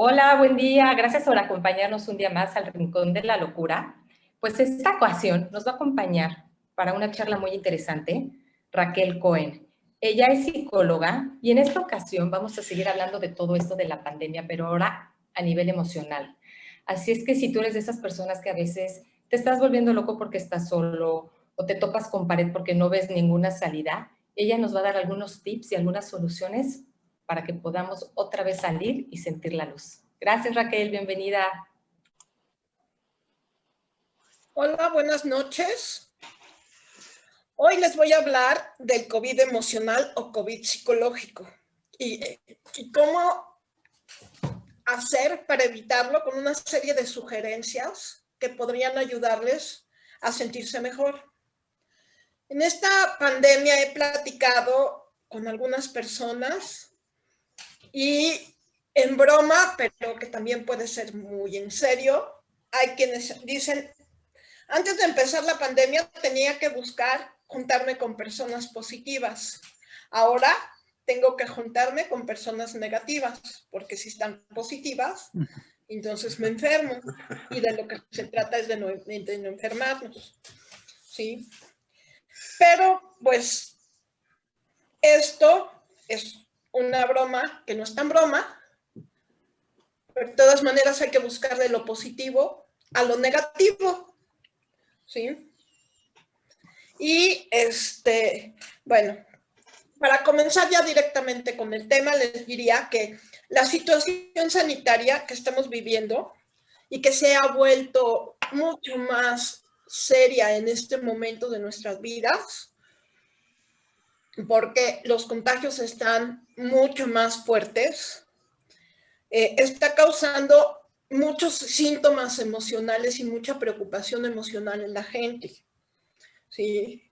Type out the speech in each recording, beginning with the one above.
Hola, buen día. Gracias por acompañarnos un día más al Rincón de la Locura. Pues esta ocasión nos va a acompañar para una charla muy interesante Raquel Cohen. Ella es psicóloga y en esta ocasión vamos a seguir hablando de todo esto de la pandemia, pero ahora a nivel emocional. Así es que si tú eres de esas personas que a veces te estás volviendo loco porque estás solo o te topas con pared porque no ves ninguna salida, ella nos va a dar algunos tips y algunas soluciones para que podamos otra vez salir y sentir la luz. Gracias, Raquel, bienvenida. Hola, buenas noches. Hoy les voy a hablar del COVID emocional o COVID psicológico y cómo hacer para evitarlo con una serie de sugerencias que podrían ayudarles a sentirse mejor. En esta pandemia he platicado con algunas personas y en broma, pero que también puede ser muy en serio, hay quienes dicen: antes de empezar la pandemia tenía que buscar juntarme con personas positivas. Ahora tengo que juntarme con personas negativas, porque si están positivas, entonces me enfermo. Y de lo que se trata es de no enfermarnos. ¿Sí? Pero, pues, esto es una broma que no es tan broma. Pero de todas maneras hay que buscar de lo positivo a lo negativo. ¿Sí? Y bueno, para comenzar ya directamente con el tema, les diría que la situación sanitaria que estamos viviendo y que se ha vuelto mucho más seria en este momento de nuestras vidas, porque los contagios están mucho más fuertes, está causando muchos síntomas emocionales y mucha preocupación emocional en la gente. ¿Sí?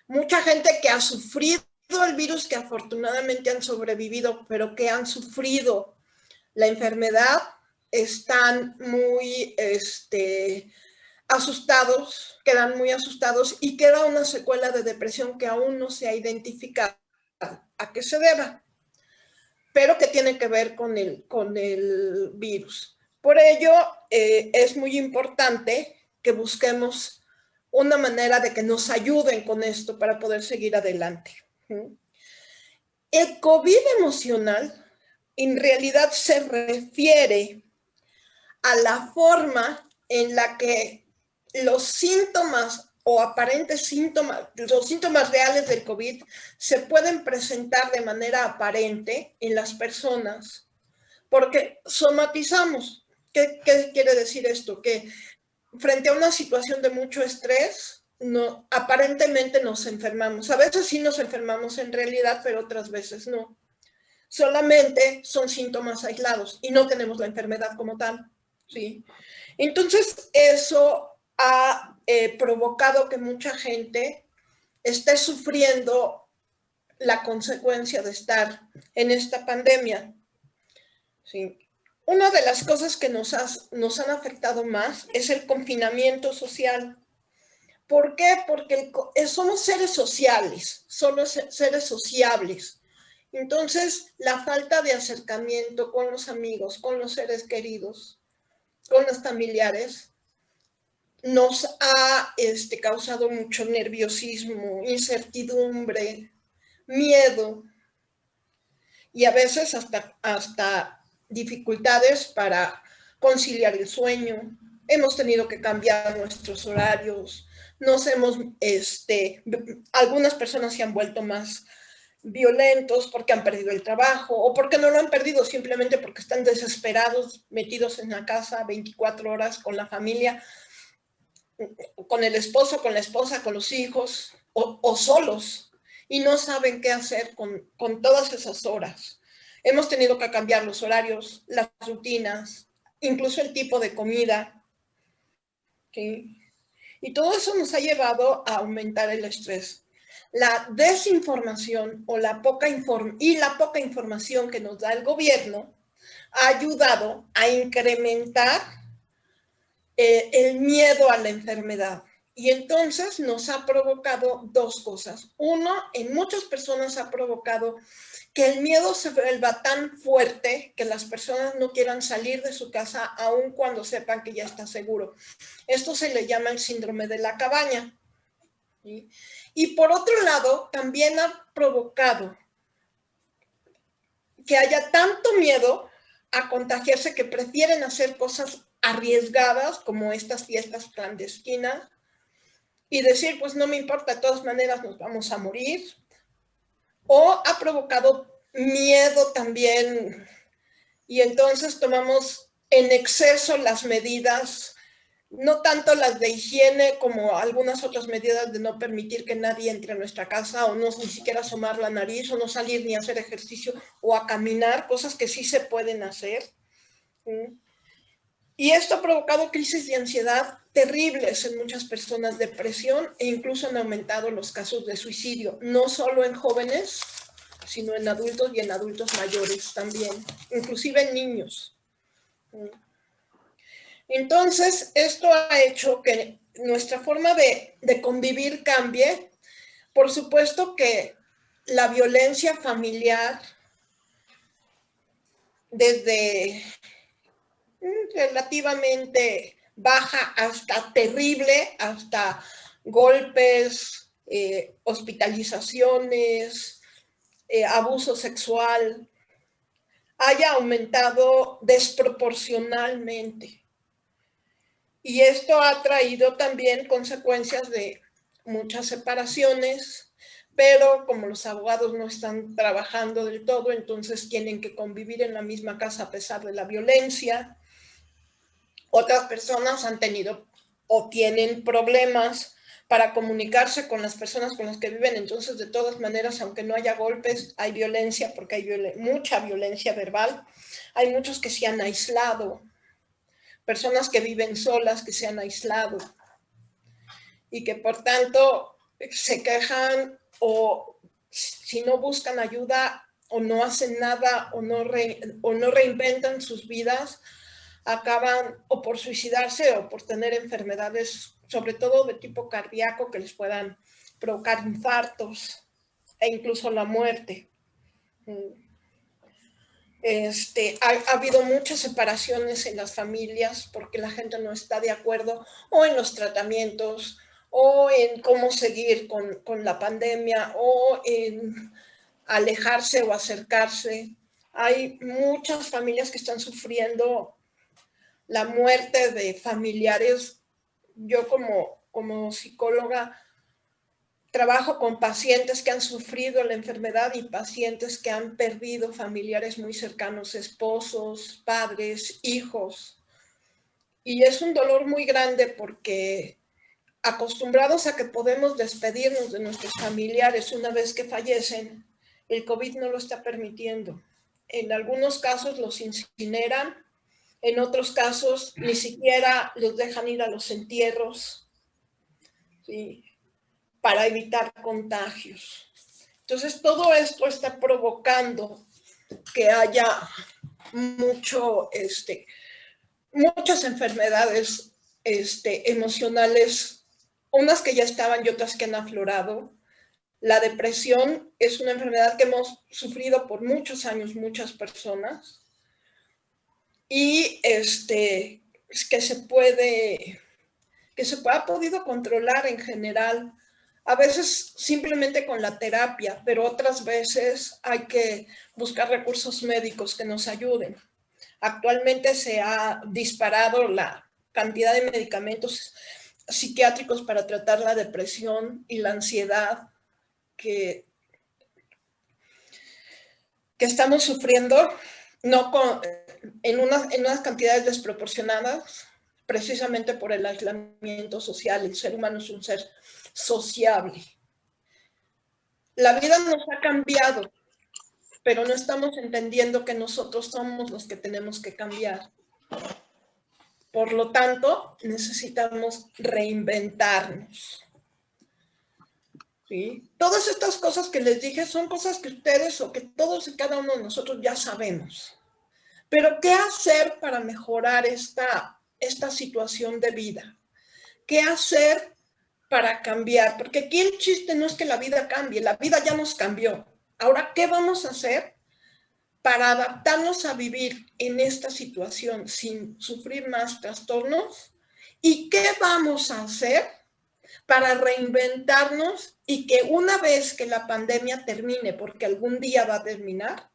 Mucha gente que ha sufrido el virus, que afortunadamente han sobrevivido, pero que han sufrido la enfermedad, están muy asustados, quedan muy asustados y queda una secuela de depresión que aún no se ha identificado a qué se deba, pero que tiene que ver con el virus. Por ello, es muy importante que busquemos una manera de que nos ayuden con esto para poder seguir adelante. El COVID emocional en realidad se refiere a la forma en la que los síntomas o aparentes síntomas, los síntomas reales del COVID se pueden presentar de manera aparente en las personas, porque somatizamos. ¿Qué quiere decir esto? Que frente a una situación de mucho estrés, no, aparentemente nos enfermamos. A veces sí nos enfermamos en realidad, pero otras veces no. Solamente son síntomas aislados y no tenemos la enfermedad como tal. ¿Sí? Entonces, eso ha provocado que mucha gente esté sufriendo la consecuencia de estar en esta pandemia. ¿Sí? Una de las cosas que nos han afectado más es el confinamiento social. ¿Por qué? Porque somos seres sociales, somos seres sociables. Entonces, la falta de acercamiento con los amigos, con los seres queridos, con los familiares, nos ha causado mucho nerviosismo, incertidumbre, miedo y a veces hasta dificultades para conciliar el sueño. Hemos tenido que cambiar nuestros horarios, algunas personas se han vuelto más violentos porque han perdido el trabajo o porque no lo han perdido, simplemente porque están desesperados, metidos en la casa 24 horas con la familia, con el esposo, con la esposa, con los hijos o solos y no saben qué hacer con todas esas horas. Hemos tenido que cambiar los horarios, las rutinas, incluso el tipo de comida. ¿Sí? Y todo eso nos ha llevado a aumentar el estrés. La desinformación o la poca información que nos da el gobierno ha ayudado a incrementar el miedo a la enfermedad. Y entonces nos ha provocado dos cosas. Uno, en muchas personas ha provocado que el miedo se vuelva tan fuerte que las personas no quieran salir de su casa aun cuando sepan que ya está seguro. Esto se le llama el síndrome de la cabaña. ¿Sí? Y por otro lado, también ha provocado que haya tanto miedo a contagiarse que prefieren hacer cosas arriesgadas como estas fiestas clandestinas y decir, pues no me importa, de todas maneras nos vamos a morir. O ha provocado miedo también y entonces tomamos en exceso las medidas, no tanto las de higiene como algunas otras medidas de no permitir que nadie entre a nuestra casa o no ni siquiera asomar la nariz o no salir ni a hacer ejercicio o a caminar, cosas que sí se pueden hacer. Y esto ha provocado crisis de ansiedad terribles en muchas personas, depresión e incluso han aumentado los casos de suicidio, no solo en jóvenes, sino en adultos y en adultos mayores también, inclusive en niños. Entonces, esto ha hecho que nuestra forma de convivir cambie. Por supuesto que la violencia familiar, desde relativamente baja hasta terrible, hasta golpes, hospitalizaciones, abuso sexual, haya aumentado desproporcionalmente. Y esto ha traído también consecuencias de muchas separaciones, pero como los abogados no están trabajando del todo, entonces tienen que convivir en la misma casa a pesar de la violencia. Otras personas han tenido o tienen problemas para comunicarse con las personas con las que viven, entonces de todas maneras, aunque no haya golpes, hay violencia porque hay mucha violencia verbal. Hay muchos que se han aislado, personas que viven solas que se han aislado y que por tanto se quejan o si no buscan ayuda o no hacen nada o no reinventan sus vidas, acaban o por suicidarse o por tener enfermedades, sobre todo de tipo cardíaco, que les puedan provocar infartos e incluso la muerte. Ha habido muchas separaciones en las familias porque la gente no está de acuerdo o en los tratamientos o en cómo seguir con la pandemia o en alejarse o acercarse. Hay muchas familias que están sufriendo la muerte de familiares. Yo como psicóloga trabajo con pacientes que han sufrido la enfermedad y pacientes que han perdido familiares muy cercanos, esposos, padres, hijos. Y es un dolor muy grande porque acostumbrados a que podemos despedirnos de nuestros familiares una vez que fallecen, el COVID no lo está permitiendo. En algunos casos los incineran, en otros casos ni siquiera los dejan ir a los entierros, ¿sí?, para evitar contagios. Entonces, todo esto está provocando que haya muchas enfermedades emocionales, unas que ya estaban y otras que han aflorado. La depresión es una enfermedad que hemos sufrido por muchos años, muchas personas, y que se ha podido controlar en general, a veces simplemente con la terapia, pero otras veces hay que buscar recursos médicos que nos ayuden. Actualmente se ha disparado la cantidad de medicamentos psiquiátricos para tratar la depresión y la ansiedad que estamos sufriendo, en unas cantidades desproporcionadas, precisamente por el aislamiento social. El ser humano es un ser sociable. La vida nos ha cambiado, pero no estamos entendiendo que nosotros somos los que tenemos que cambiar. Por lo tanto, necesitamos reinventarnos. ¿Sí? Todas estas cosas que les dije son cosas que ustedes o que todos y cada uno de nosotros ya sabemos. Pero ¿qué hacer para mejorar esta situación de vida? ¿Qué hacer para cambiar, porque aquí el chiste no es que la vida cambie, la vida ya nos cambió. Ahora, ¿qué vamos a hacer para adaptarnos a vivir en esta situación sin sufrir más trastornos? ¿Y qué vamos a hacer para reinventarnos y que una vez que la pandemia termine, porque algún día va a terminar,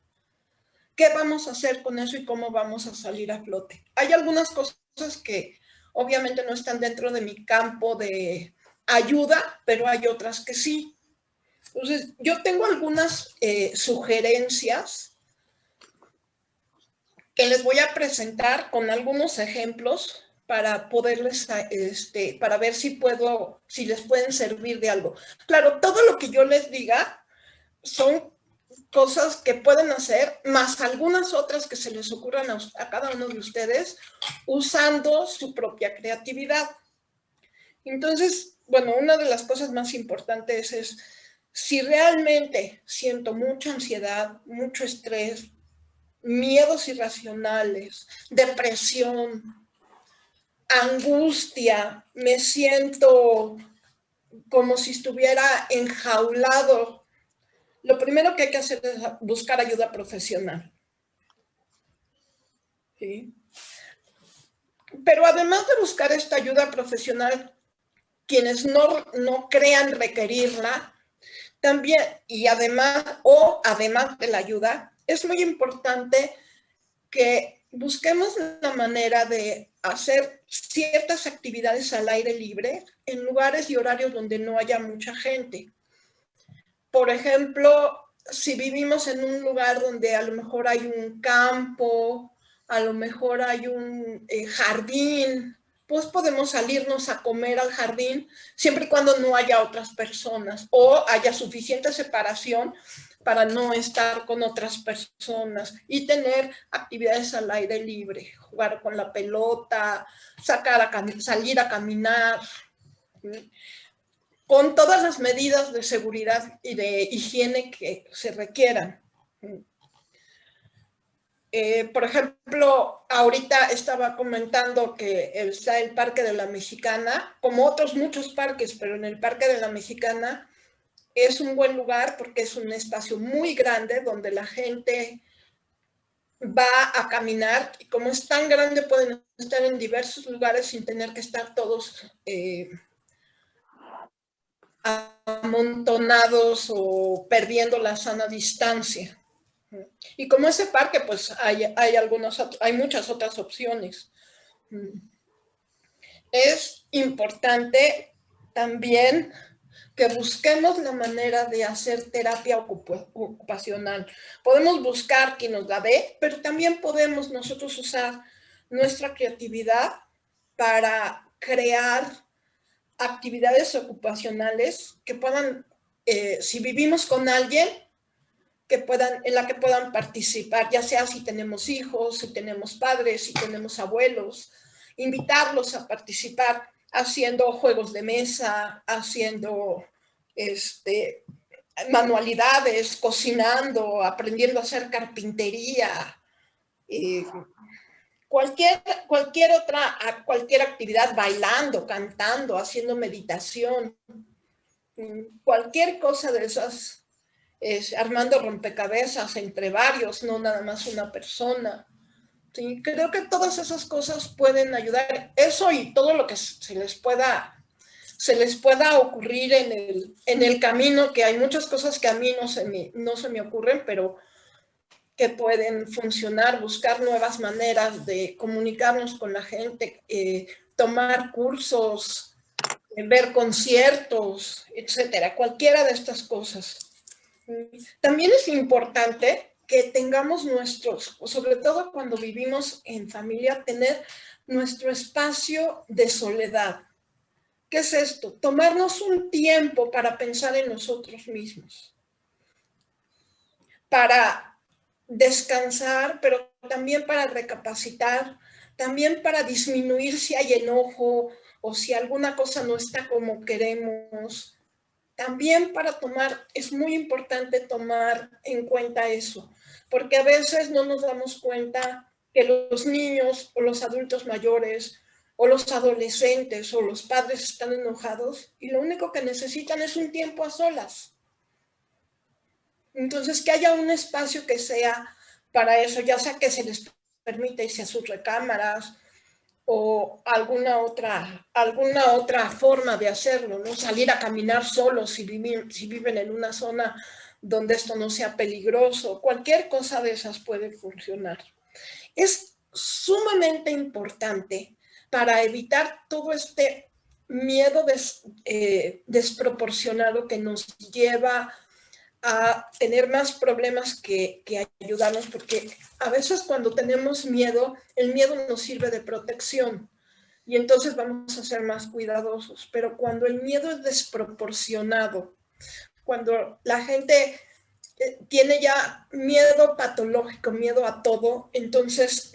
qué vamos a hacer con eso y cómo vamos a salir a flote? Hay algunas cosas que obviamente no están dentro de mi campo de ayuda, pero hay otras que sí. Entonces, yo tengo algunas sugerencias que les voy a presentar con algunos ejemplos para poderles, para ver si les pueden servir de algo. Claro, todo lo que yo les diga son cosas que pueden hacer, más algunas otras que se les ocurran a cada uno de ustedes usando su propia creatividad. Entonces, bueno, una de las cosas más importantes es, si realmente siento mucha ansiedad, mucho estrés, miedos irracionales, depresión, angustia, me siento como si estuviera enjaulado, lo primero que hay que hacer es buscar ayuda profesional. ¿Sí? Pero además de buscar esta ayuda profesional, quienes no crean requerirla, también, y además de la ayuda, es muy importante que busquemos la manera de hacer ciertas actividades al aire libre en lugares y horarios donde no haya mucha gente. Por ejemplo, si vivimos en un lugar donde a lo mejor hay un campo, a lo mejor hay un jardín, pues podemos salirnos a comer al jardín siempre y cuando no haya otras personas o haya suficiente separación para no estar con otras personas y tener actividades al aire libre, jugar con la pelota, salir a caminar, con todas las medidas de seguridad y de higiene que se requieran. Por ejemplo, ahorita estaba comentando que está el Parque de la Mexicana, como otros muchos parques, pero en el Parque de la Mexicana es un buen lugar porque es un espacio muy grande donde la gente va a caminar y como es tan grande pueden estar en diversos lugares sin tener que estar todos amontonados o perdiendo la sana distancia. Y como ese parque, pues hay muchas otras opciones. Es importante también que busquemos la manera de hacer terapia ocupacional. Podemos buscar quien nos la dé, pero también podemos nosotros usar nuestra creatividad para crear actividades ocupacionales que puedan, si vivimos con alguien, en la que puedan participar, ya sea si tenemos hijos, si tenemos padres, si tenemos abuelos, invitarlos a participar haciendo juegos de mesa, haciendo manualidades, cocinando, aprendiendo a hacer carpintería, cualquier actividad, bailando, cantando, haciendo meditación, cualquier cosa de esas, armando rompecabezas entre varios, no nada más una persona. Sí, creo que todas esas cosas pueden ayudar. Eso y todo lo que se les pueda ocurrir en el camino, que hay muchas cosas que a mí no se me ocurren, pero que pueden funcionar, buscar nuevas maneras de comunicarnos con la gente, tomar cursos, ver conciertos, etcétera, cualquiera de estas cosas. También es importante que tengamos sobre todo cuando vivimos en familia, tener nuestro espacio de soledad. ¿Qué es esto? Tomarnos un tiempo para pensar en nosotros mismos, para descansar, pero también para recapacitar, también para disminuir si hay enojo o si alguna cosa no está como queremos. También es muy importante tomar en cuenta eso, porque a veces no nos damos cuenta que los niños o los adultos mayores o los adolescentes o los padres están enojados y lo único que necesitan es un tiempo a solas. Entonces, que haya un espacio que sea para eso, ya sea que se les permita irse a sus recámaras o alguna otra forma de hacerlo, ¿no? Salir a caminar solos si viven en una zona donde esto no sea peligroso. Cualquier cosa de esas puede funcionar. Es sumamente importante para evitar todo este miedo desproporcionado que nos lleva a tener más problemas que ayudarnos, porque a veces cuando tenemos miedo, el miedo nos sirve de protección y entonces vamos a ser más cuidadosos, pero cuando el miedo es desproporcionado, cuando la gente tiene ya miedo patológico, miedo a todo, entonces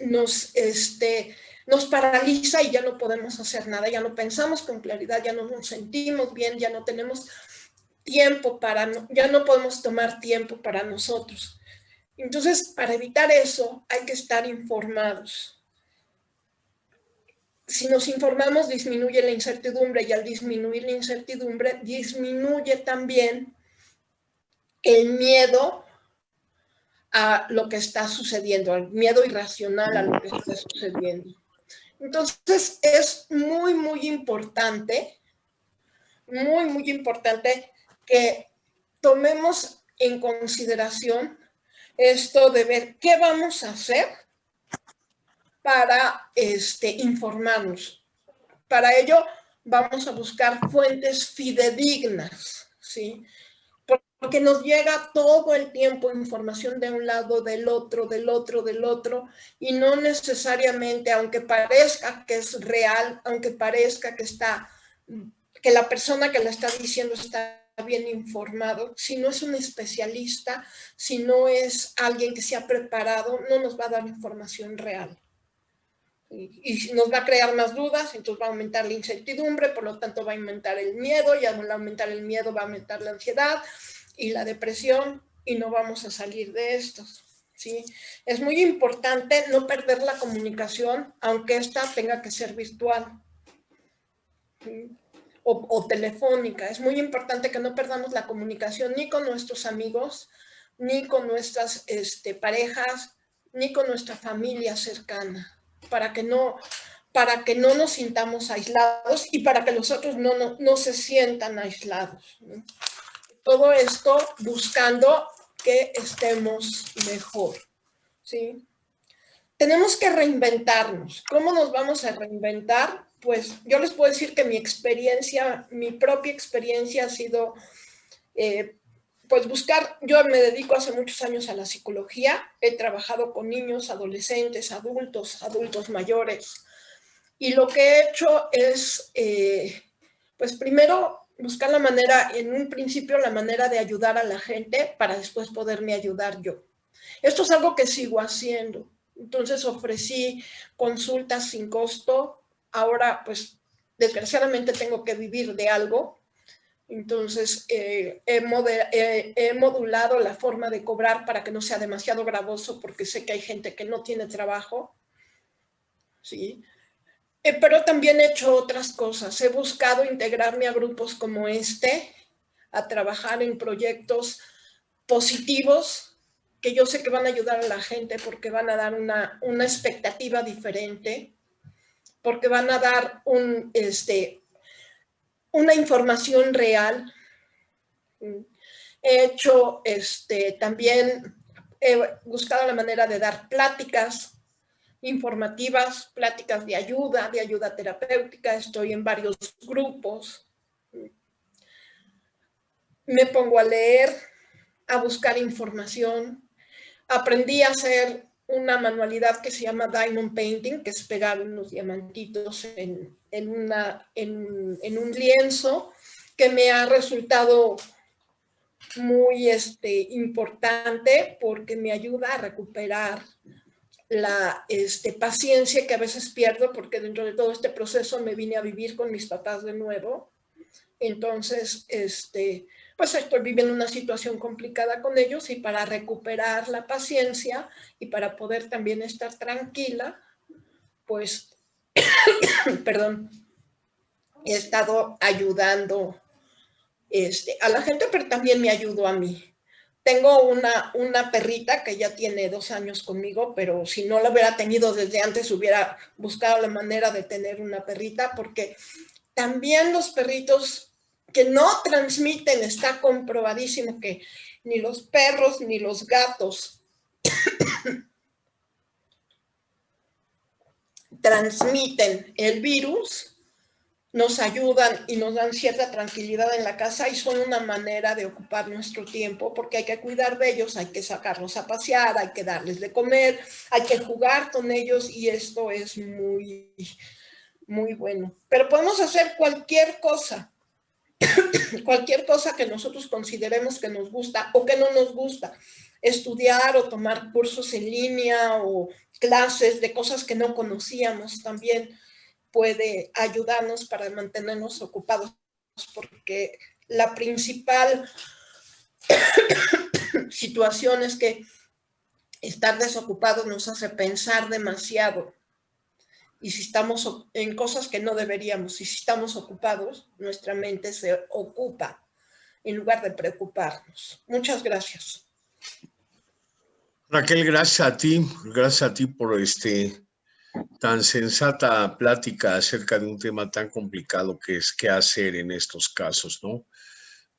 nos paraliza y ya no podemos hacer nada, ya no pensamos con claridad, ya no nos sentimos bien, ya no tenemos tiempo ya no podemos tomar tiempo para nosotros. Entonces, para evitar eso, hay que estar informados. Si nos informamos, disminuye la incertidumbre y al disminuir la incertidumbre, disminuye también el miedo a lo que está sucediendo, el miedo irracional a lo que está sucediendo. Entonces, es muy, muy importante que tomemos en consideración esto de ver qué vamos a hacer para informarnos. Para ello vamos a buscar fuentes fidedignas, ¿sí? Porque nos llega todo el tiempo información de un lado, del otro, y no necesariamente, aunque parezca que es real, aunque parezca que la persona que la está diciendo está bien informado, si no es un especialista, si no es alguien que se ha preparado, no nos va a dar información real. Y nos va a crear más dudas, entonces va a aumentar la incertidumbre, por lo tanto va a aumentar el miedo, y al aumentar el miedo va a aumentar la ansiedad y la depresión, y no vamos a salir de estos, ¿sí? Es muy importante no perder la comunicación, aunque esta tenga que ser virtual, ¿sí? O telefónica. Es muy importante que no perdamos la comunicación ni con nuestros amigos, ni con nuestras parejas, ni con nuestra familia cercana, para que no nos sintamos aislados y para que los otros no se sientan aislados, ¿no? Todo esto buscando que estemos mejor, ¿sí? Tenemos que reinventarnos. ¿Cómo nos vamos a reinventar? Pues yo les puedo decir que mi propia experiencia ha sido, pues buscar, yo me dedico hace muchos años a la psicología, he trabajado con niños, adolescentes, adultos mayores, y lo que he hecho es, pues primero buscar la manera, en un principio la manera de ayudar a la gente para después poderme ayudar yo. Esto es algo que sigo haciendo. Entonces ofrecí consultas sin costo. Ahora, pues, desgraciadamente tengo que vivir de algo. Entonces, he modulado la forma de cobrar para que no sea demasiado gravoso, porque sé que hay gente que no tiene trabajo, ¿sí? Pero también he hecho otras cosas. He buscado integrarme a grupos como a trabajar en proyectos positivos que yo sé que van a ayudar a la gente porque van a dar una expectativa diferente, porque van a dar una información real. He hecho también, he buscado la manera de dar pláticas informativas, pláticas de ayuda terapéutica. Estoy en varios grupos. Me pongo a leer, a buscar información. Aprendí a hacer una manualidad que se llama Diamond Painting, que es pegar unos diamantitos en un lienzo, que me ha resultado muy importante porque me ayuda a recuperar la paciencia que a veces pierdo, porque dentro de todo este proceso me vine a vivir con mis papás de nuevo. Entonces, pues estoy viviendo una situación complicada con ellos, y para recuperar la paciencia y para poder también estar tranquila, pues perdón, he estado ayudando a la gente, pero también me ayudo a mí. Tengo una perrita que ya tiene 2 años conmigo, pero si no la hubiera tenido desde antes, hubiera buscado la manera de tener una perrita, porque también los perritos que no transmiten, está comprobadísimo que ni los perros ni los gatos transmiten el virus, nos ayudan y nos dan cierta tranquilidad en la casa y son una manera de ocupar nuestro tiempo, porque hay que cuidar de ellos, hay que sacarlos a pasear, hay que darles de comer, hay que jugar con ellos, y esto es muy, muy bueno. Pero podemos hacer cualquier cosa que nosotros consideremos que nos gusta o que no nos gusta. Estudiar o tomar cursos en línea o clases de cosas que no conocíamos también puede ayudarnos para mantenernos ocupados, porque la principal situación es que estar desocupados nos hace pensar demasiado. Y si estamos en cosas que no deberíamos, y si estamos ocupados, nuestra mente se ocupa en lugar de preocuparnos. Muchas gracias. Raquel, gracias a ti por tan sensata plática acerca de un tema tan complicado que es qué hacer en estos casos, ¿no?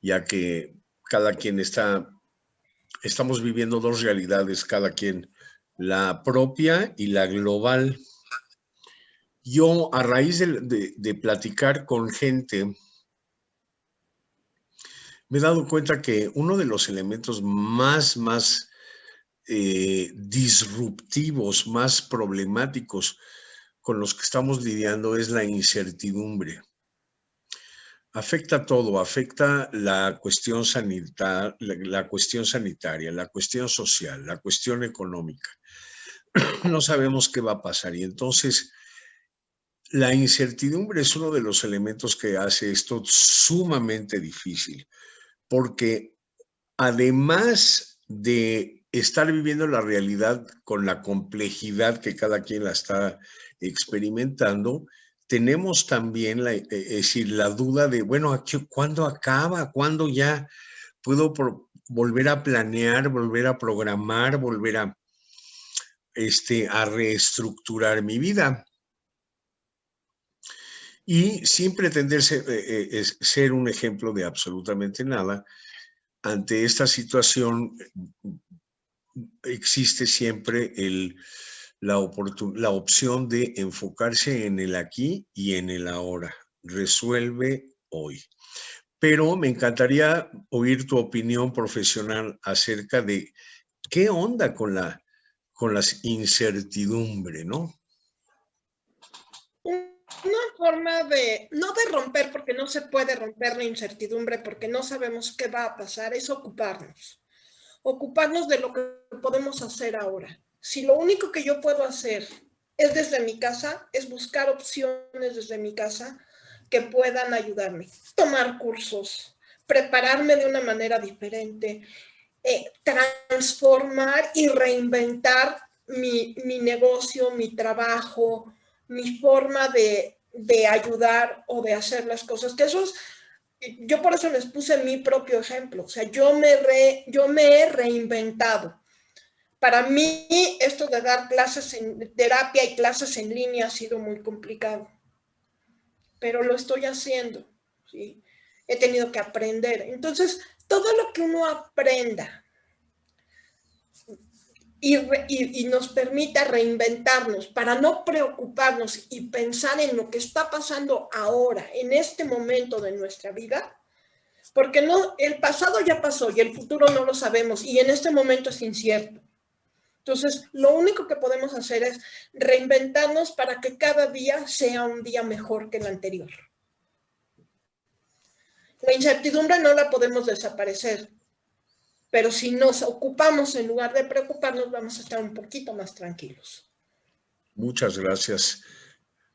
Ya que cada quien estamos viviendo 2 realidades, cada quien, la propia y la global. Yo, a raíz de platicar con gente, me he dado cuenta que uno de los elementos más disruptivos, más problemáticos con los que estamos lidiando es la incertidumbre. Afecta todo, afecta la cuestión sanitaria, la cuestión social, la cuestión económica. No sabemos qué va a pasar, y entonces la incertidumbre es uno de los elementos que hace esto sumamente difícil, porque además de estar viviendo la realidad con la complejidad que cada quien la está experimentando, tenemos también es decir, la duda de, bueno, ¿cuándo acaba? ¿Cuándo ya puedo volver a planear, volver a programar, volver a reestructurar mi vida? Y sin pretender ser un ejemplo de absolutamente nada, ante esta situación existe siempre la opción de enfocarse en el aquí y en el ahora. Resuelve hoy. Pero me encantaría oír tu opinión profesional acerca de qué onda con la incertidumbre, ¿no? Una forma no de romper, porque no se puede romper la incertidumbre, porque no sabemos qué va a pasar, es ocuparnos de lo que podemos hacer ahora. Si lo único que yo puedo hacer es desde mi casa, es buscar opciones desde mi casa que puedan ayudarme, tomar cursos, prepararme de una manera diferente, transformar y reinventar mi negocio, mi trabajo, mi forma de ayudar o de hacer las cosas, que eso es, yo por eso les puse mi propio ejemplo, o sea, yo me he reinventado. Para mí esto de dar clases en terapia y clases en línea ha sido muy complicado, pero lo estoy haciendo, ¿sí? He tenido que aprender. Entonces, todo lo que uno aprenda y nos permita reinventarnos para no preocuparnos y pensar en lo que está pasando ahora, en este momento de nuestra vida, porque no, el pasado ya pasó y el futuro no lo sabemos y en este momento es incierto. Entonces, lo único que podemos hacer es reinventarnos para que cada día sea un día mejor que el anterior. La incertidumbre no la podemos desaparecer, pero si nos ocupamos en lugar de preocuparnos, vamos a estar un poquito más tranquilos. Muchas gracias.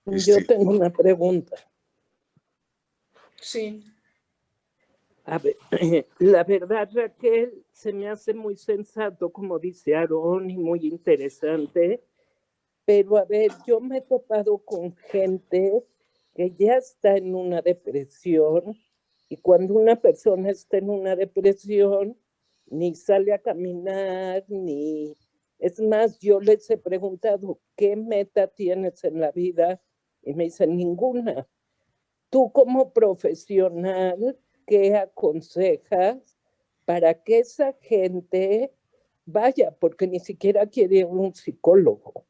Yo tengo una pregunta. Sí. A ver, la verdad, Raquel, se me hace muy sensato, como dice Aarón, y muy interesante Pero a ver, yo me he topado con gente que ya está en una depresión y cuando una persona está en una depresión, ni sale a caminar, ni... Es más, yo les he preguntado, ¿qué meta tienes en la vida? Y me dicen, ninguna. Tú como profesional, ¿qué aconsejas para que esa gente vaya? Porque ni siquiera quiere un psicólogo.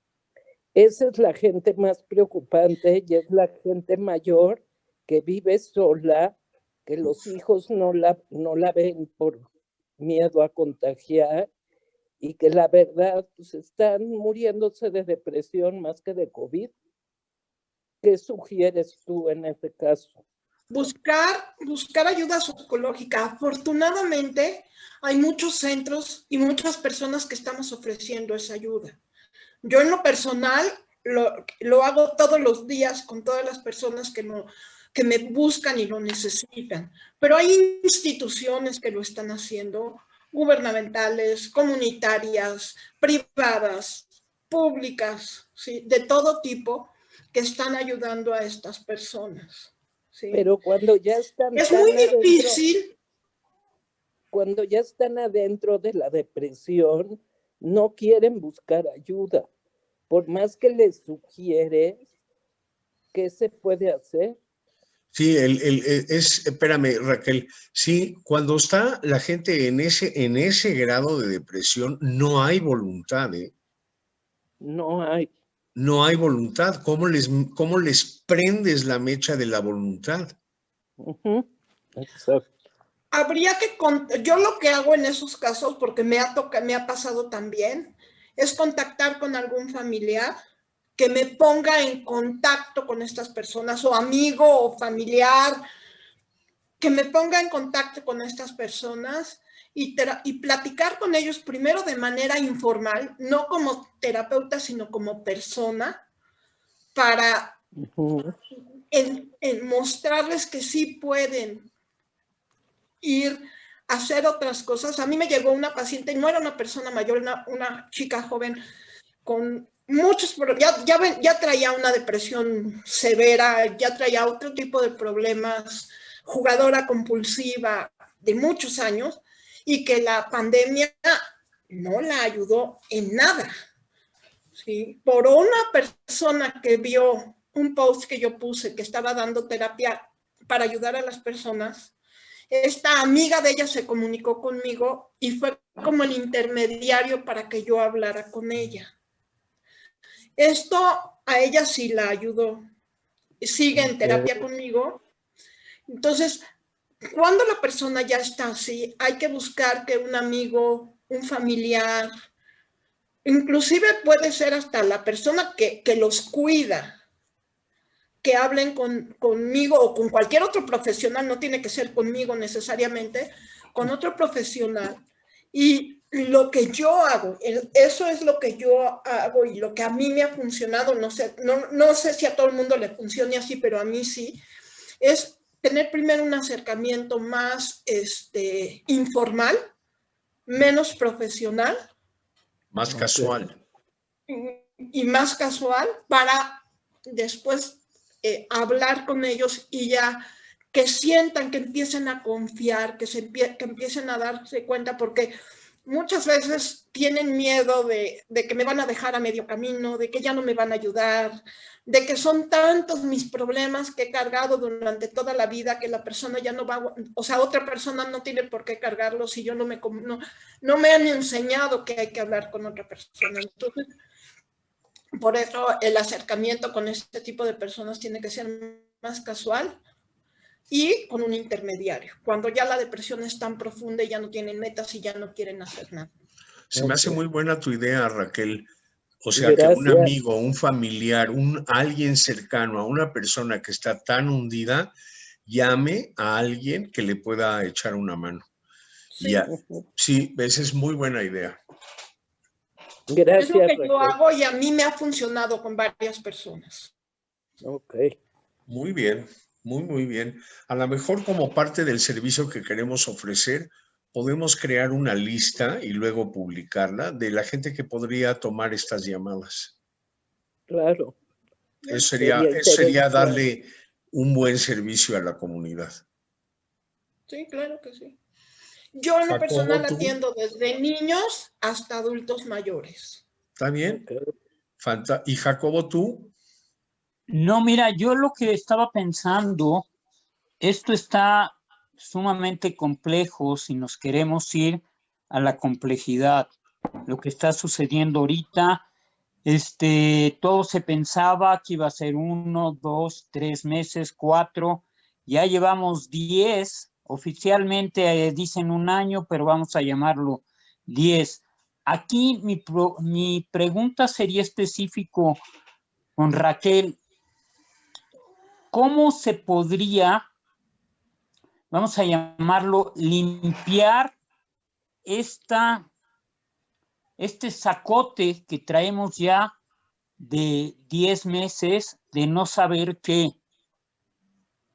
Esa es la gente más preocupante y es la gente mayor que vive sola, que los hijos no la ven por miedo a contagiar y que la verdad pues, están muriéndose de depresión más que de COVID. ¿Qué sugieres tú en este caso? Buscar ayuda psicológica. Afortunadamente, hay muchos centros y muchas personas que estamos ofreciendo esa ayuda. Yo en lo personal lo hago todos los días con todas las personas que me buscan y lo necesitan. Pero hay instituciones que lo están haciendo, gubernamentales, comunitarias, privadas, públicas, ¿sí? De todo tipo, que están ayudando a estas personas. ¿Sí? Pero cuando ya están es muy difícil. Adentro, cuando ya están adentro de la depresión, no quieren buscar ayuda. Por más que les sugieres, ¿qué se puede hacer? Sí, espérame, Raquel, sí, cuando está la gente en ese grado de depresión, no hay voluntad, ¿eh? No hay. No hay voluntad. ¿Cómo les prendes la mecha de la voluntad? Exacto. Yo lo que hago en esos casos, porque me ha pasado también, es contactar con algún familiar que me ponga en contacto con estas personas, o amigo o familiar, que me ponga en contacto con estas personas y platicar con ellos primero de manera informal, no como terapeuta, sino como persona, para en mostrarles que sí pueden ir a hacer otras cosas. A mí me llegó una paciente, no era una persona mayor, una chica joven con muchos problemas, ya traía una depresión severa, ya traía otro tipo de problemas, jugadora compulsiva de muchos años, y que la pandemia no la ayudó en nada. ¿Sí? Por una persona que vio un post que yo puse que estaba dando terapia para ayudar a las personas, esta amiga de ella se comunicó conmigo y fue como el intermediario para que yo hablara con ella. Esto a ella sí la ayudó. Sigue en terapia conmigo. Entonces, cuando la persona ya está así, hay que buscar que un amigo, un familiar, inclusive puede ser hasta la persona que los cuida, que hablen conmigo o con cualquier otro profesional, no tiene que ser conmigo necesariamente, con otro profesional. Y lo que yo hago, eso es lo que yo hago y lo que a mí me ha funcionado, no sé si a todo el mundo le funcione así, pero a mí sí, es tener primero un acercamiento más informal, menos profesional. Más casual. Y más casual para después hablar con ellos y ya que sientan, que empiecen a confiar, que empiecen a darse cuenta, porque muchas veces tienen miedo de que me van a dejar a medio camino, de que ya no me van a ayudar, de que son tantos mis problemas que he cargado durante toda la vida que la persona ya no va, o sea, otra persona no tiene por qué cargarlos y yo no me han enseñado que hay que hablar con otra persona. Entonces, por eso el acercamiento con este tipo de personas tiene que ser más casual y con un intermediario, cuando ya la depresión es tan profunda y ya no tienen metas y ya no quieren hacer nada. Se me hace muy buena tu idea, Raquel. O sea, Gracias. que un amigo, un familiar, alguien cercano a una persona que está tan hundida, llame a alguien que le pueda echar una mano. Sí, sí, esa es muy buena idea. Gracias, es lo que yo hago y a mí me ha funcionado con varias personas. Ok. Muy bien, muy bien. A lo mejor como parte del servicio que queremos ofrecer, podemos crear una lista y luego publicarla de la gente que podría tomar estas llamadas. Claro. Eso Sería sería interesante. darle un buen servicio a la comunidad. Sí, claro que sí. Yo en lo Jacobo, personal ¿tú? atiendo desde niños hasta adultos mayores. ¿Está bien? Ok. ¿Y Jacobo, tú? No, mira, yo lo que estaba pensando, esto está sumamente complejo si nos queremos ir a la complejidad. Lo que está sucediendo ahorita, todo se pensaba que iba a ser 1, 2, 3 meses, 4, ya llevamos 10, oficialmente dicen un año, pero vamos a llamarlo 10. Aquí mi pregunta sería específico con Raquel. ¿Cómo se podría, vamos a llamarlo, limpiar este sacote que traemos ya de 10 meses de no saber qué?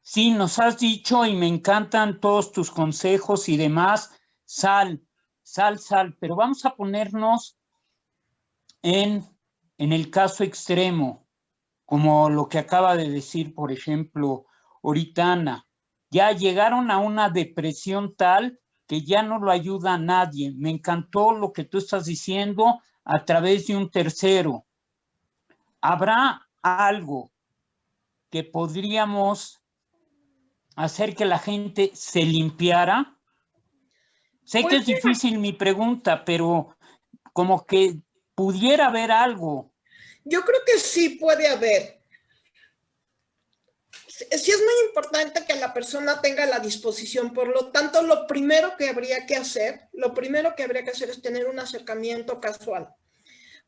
Sí, nos has dicho y me encantan todos tus consejos y demás, sal, pero vamos a ponernos en el caso extremo, como lo que acaba de decir, por ejemplo, Oritana. Ya llegaron a una depresión tal que ya no lo ayuda a nadie. Me encantó lo que tú estás diciendo a través de un tercero. ¿Habrá algo que podríamos hacer que la gente se limpiara? Sé que Pues es difícil mi pregunta, pero como que pudiera haber algo. yo creo que sí puede haber. Sí es muy importante que la persona tenga la disposición, por lo tanto, lo primero que habría que hacer es tener un acercamiento casual.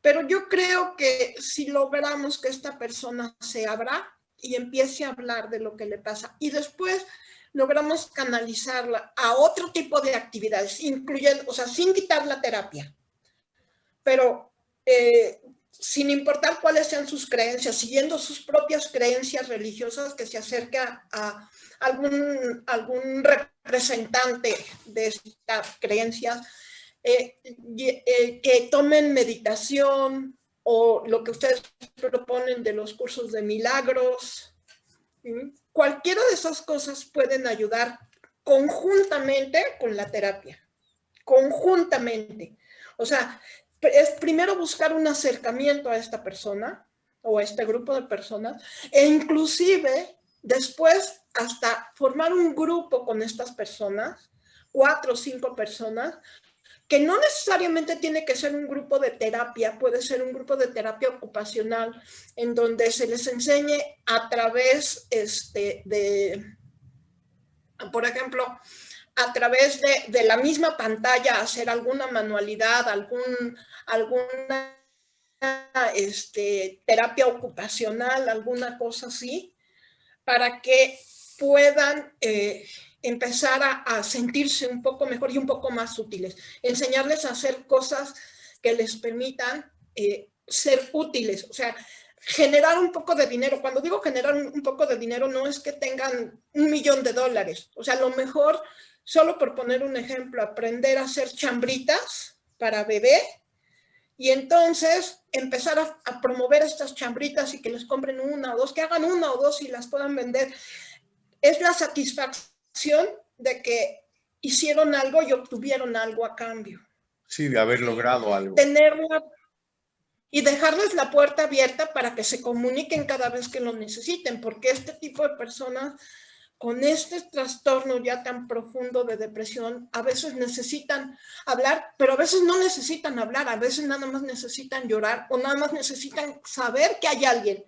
Pero yo creo que si logramos que esta persona se abra y empiece a hablar de lo que le pasa y después logramos canalizarla a otro tipo de actividades, incluyendo, o sea, sin quitar la terapia, pero sin importar cuáles sean sus creencias, siguiendo sus propias creencias religiosas, que se acerque a algún representante de estas creencias, que tomen meditación o lo que ustedes proponen de los cursos de milagros. Cualquiera de esas cosas pueden ayudar conjuntamente con la terapia. Conjuntamente. O sea, es primero buscar un acercamiento a esta persona o a este grupo de personas e inclusive después hasta formar un grupo con estas personas, 4 o 5 personas, que no necesariamente tiene que ser un grupo de terapia, puede ser un grupo de terapia ocupacional en donde se les enseñe a través por ejemplo, a través de la misma pantalla hacer alguna manualidad, alguna terapia ocupacional, alguna cosa así, para que puedan empezar a sentirse un poco mejor y un poco más útiles. Enseñarles a hacer cosas que les permitan ser útiles. O sea, generar un poco de dinero. Cuando digo generar un poco de dinero, no es que tengan $1,000,000. O sea, a lo mejor, solo por poner un ejemplo, aprender a hacer chambritas para bebé y entonces empezar a promover estas chambritas y que les compren 1 o 2, que hagan 1 o 2 y las puedan vender. Es la satisfacción de que hicieron algo y obtuvieron algo a cambio. Sí, de haber logrado algo. Tenerla y dejarles la puerta abierta para que se comuniquen cada vez que lo necesiten, porque este tipo de personas con este trastorno ya tan profundo de depresión, a veces necesitan hablar, pero a veces no necesitan hablar, a veces nada más necesitan llorar o nada más necesitan saber que hay alguien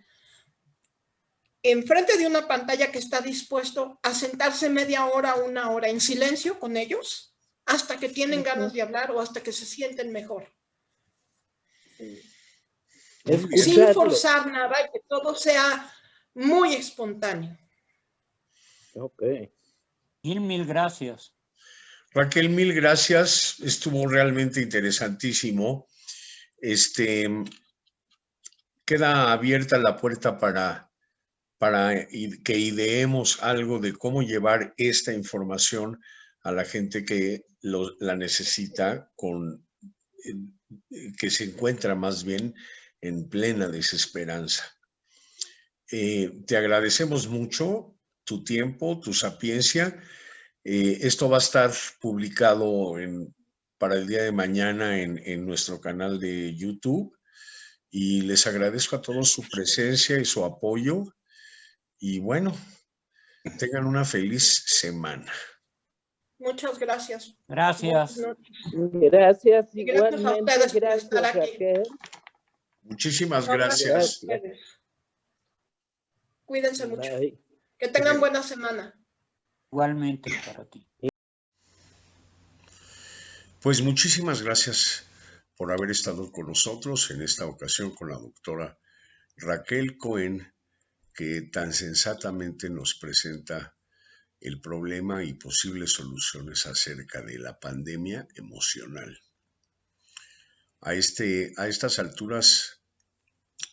enfrente de una pantalla que está dispuesto a sentarse media hora, 1 hora en silencio con ellos hasta que tienen ganas de hablar o hasta que se sienten mejor. Sin forzar nada y que todo sea muy espontáneo. Ok. Mil gracias. Raquel, mil gracias. Estuvo realmente interesantísimo. Queda abierta la puerta para que ideemos algo de cómo llevar esta información a la gente que la necesita, que se encuentra más bien en plena desesperanza. Te agradecemos mucho tu tiempo, tu sapiencia. Esto va a estar publicado para el día de mañana en nuestro canal de YouTube y les agradezco a todos su presencia y su apoyo y bueno, tengan una feliz semana. Muchas gracias. Gracias. Buenas noches. Gracias, Y gracias a igualmente, ustedes por gracias estar aquí. Raquel. Muchísimas No, gracias. a ustedes. Cuídense mucho. Bye. Que tengan buena semana. Igualmente para ti. Pues muchísimas gracias por haber estado con nosotros en esta ocasión con la doctora Raquel Cohen, que tan sensatamente nos presenta el problema y posibles soluciones acerca de la pandemia emocional. A estas alturas,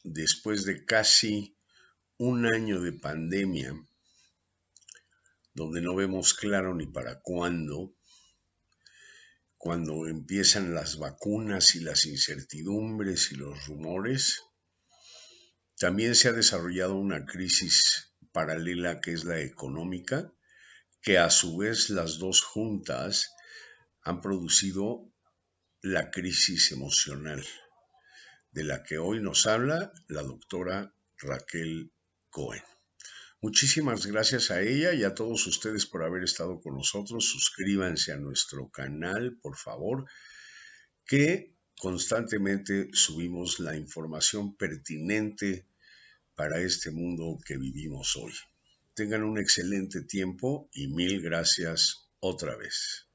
después de casi un año de pandemia, donde no vemos claro ni para cuándo, cuando empiezan las vacunas y las incertidumbres y los rumores, también se ha desarrollado una crisis paralela que es la económica, que a su vez las dos juntas han producido la crisis emocional, de la que hoy nos habla la doctora Raquel Cohen. Muchísimas gracias a ella y a todos ustedes por haber estado con nosotros. Suscríbanse a nuestro canal, por favor, que constantemente subimos la información pertinente para este mundo que vivimos hoy. Tengan un excelente tiempo y mil gracias otra vez.